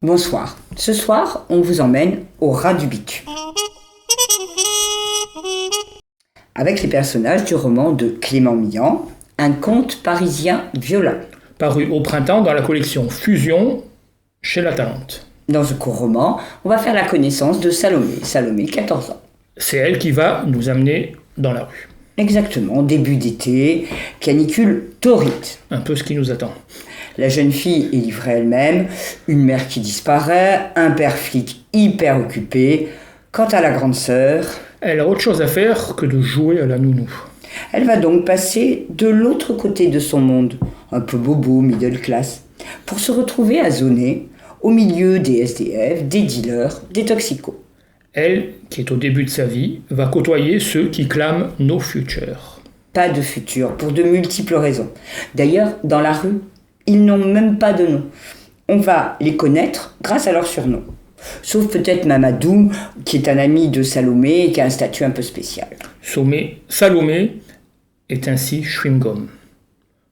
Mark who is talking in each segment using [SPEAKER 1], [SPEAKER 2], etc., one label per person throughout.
[SPEAKER 1] Bonsoir. Ce soir, on vous emmène au ras du bic. Avec les personnages du roman de Clément Millan, un conte parisien violent.
[SPEAKER 2] Paru au printemps dans la collection Fusion chez La Talente.
[SPEAKER 1] Dans ce court roman, on va faire la connaissance de Salomé. Salomé, 14 ans.
[SPEAKER 2] C'est elle qui va nous amener dans la rue.
[SPEAKER 1] Exactement, début d'été, canicule torride.
[SPEAKER 2] Un peu ce qui nous attend.
[SPEAKER 1] La jeune fille est livrée elle-même, une mère qui disparaît, un père flic hyper occupé. Quant à la grande sœur,
[SPEAKER 2] Elle a autre chose à faire que de jouer à la nounou.
[SPEAKER 1] elle va donc passer de l'autre côté de son monde, un peu bobo, middle class, pour se retrouver à zoner au milieu des SDF, des dealers, des toxicos.
[SPEAKER 2] Elle, qui est au début de sa vie, va côtoyer ceux qui clament no future.
[SPEAKER 1] Pas de futur, pour de multiples raisons. D'ailleurs, dans la rue, ils n'ont même pas de nom. On va les connaître grâce à leur surnom. Sauf peut-être Mamadou, qui est un ami de Salomé et qui a un statut un peu spécial.
[SPEAKER 2] Salomé est ainsi chewing-gum.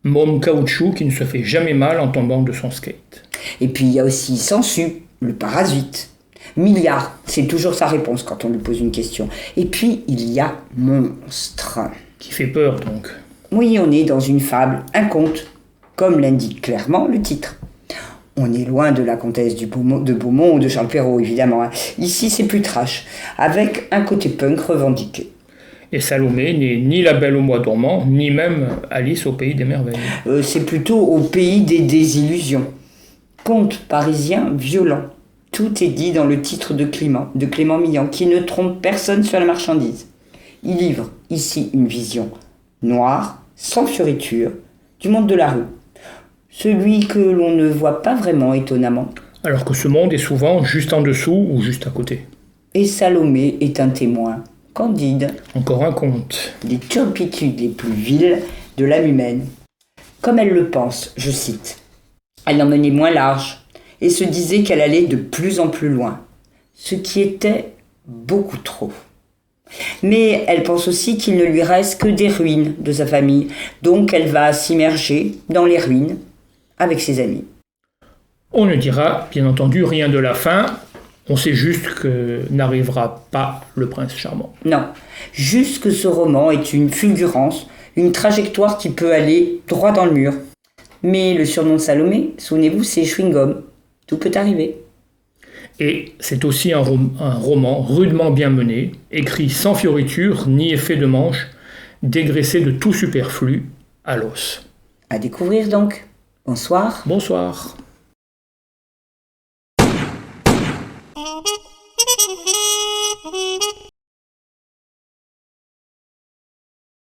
[SPEAKER 2] Môme caoutchouc qui ne se fait jamais mal en tombant de son skate.
[SPEAKER 1] Et puis il y a aussi Sansu, le parasite. Milliard, c'est toujours sa réponse quand on lui pose une question. Et puis il y a Monstre.
[SPEAKER 2] Qui fait peur donc.
[SPEAKER 1] Oui, on est dans une fable, un conte, comme l'indique clairement le titre. On est loin de la comtesse de Beaumont ou de Charles Perrault, évidemment. Ici, c'est plus trash, avec un côté punk revendiqué.
[SPEAKER 2] Et Salomé n'est ni la Belle au mois dormant, ni même Alice au pays des merveilles.
[SPEAKER 1] C'est plutôt au pays des désillusions. Conte parisien violent. Tout est dit dans le titre de Clément Millan, qui ne trompe personne sur la marchandise. Il livre ici une vision noire, sans fioriture, du monde de la rue. Celui que l'on ne voit pas vraiment étonnamment.
[SPEAKER 2] Alors que ce monde est souvent juste en dessous ou juste à côté.
[SPEAKER 1] Et Salomé est un témoin candide.
[SPEAKER 2] Encore un conte.
[SPEAKER 1] Des turpitudes les plus viles de l'âme humaine. Comme elle le pense, je cite, elle en menait moins large et se disait qu'elle allait de plus en plus loin, ce qui était beaucoup trop. Mais elle pense aussi qu'il ne lui reste que des ruines de sa famille, donc elle va s'immerger dans les ruines avec ses amis.
[SPEAKER 2] On ne dira bien entendu rien de la fin, on sait juste que n'arrivera pas le prince charmant.
[SPEAKER 1] Non, juste que ce roman est une fulgurance, une trajectoire qui peut aller droit dans le mur. Mais le surnom de Salomé, souvenez-vous, c'est chewing-gum. Tout peut arriver.
[SPEAKER 2] Et c'est aussi un roman rudement bien mené, écrit sans fioriture ni effet de manche, dégraissé de tout superflu à l'os.
[SPEAKER 1] À découvrir donc. Bonsoir.
[SPEAKER 2] Bonsoir.